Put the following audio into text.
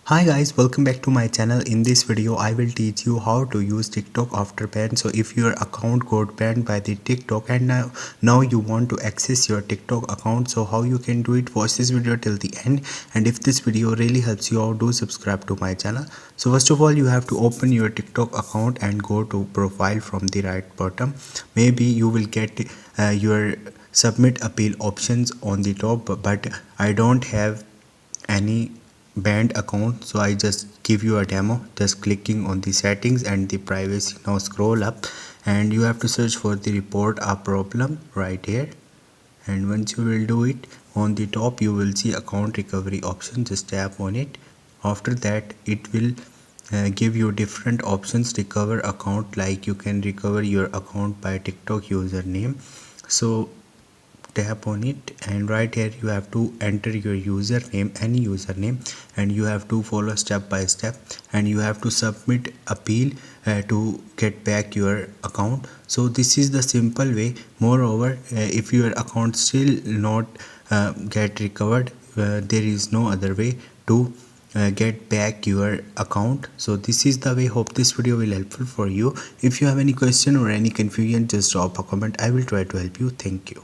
Hi guys, welcome back to my channel. In this video I will teach you how to use TikTok after ban. So if your account got banned by the TikTok and now you want to access your TikTok account, so how you can do it, watch this video till the end. And if this video really helps you out, do subscribe to my channel. So first of all, you have to open your TikTok account and go to profile from the right bottom. Maybe you will get your submit appeal options on the top, but I don't have any banned account, so I just give you a demo just clicking on the settings and the privacy. Now scroll up and you have to search for the report a problem right here, and once you will do it, on the top you will see account recovery option. Just tap on it. After that it will give you different options recover account, like you can recover your account by TikTok username. So tap on it, and right here you have to enter your username, any username, and you have to follow step by step, and you have to submit appeal to get back your account. So this is the simple way. Moreover, if your account still not get recovered, there is no other way to get back your account. So this is the way. Hope this video will helpful for you. If you have any question or any confusion, just drop a comment. I will try to help you. Thank you.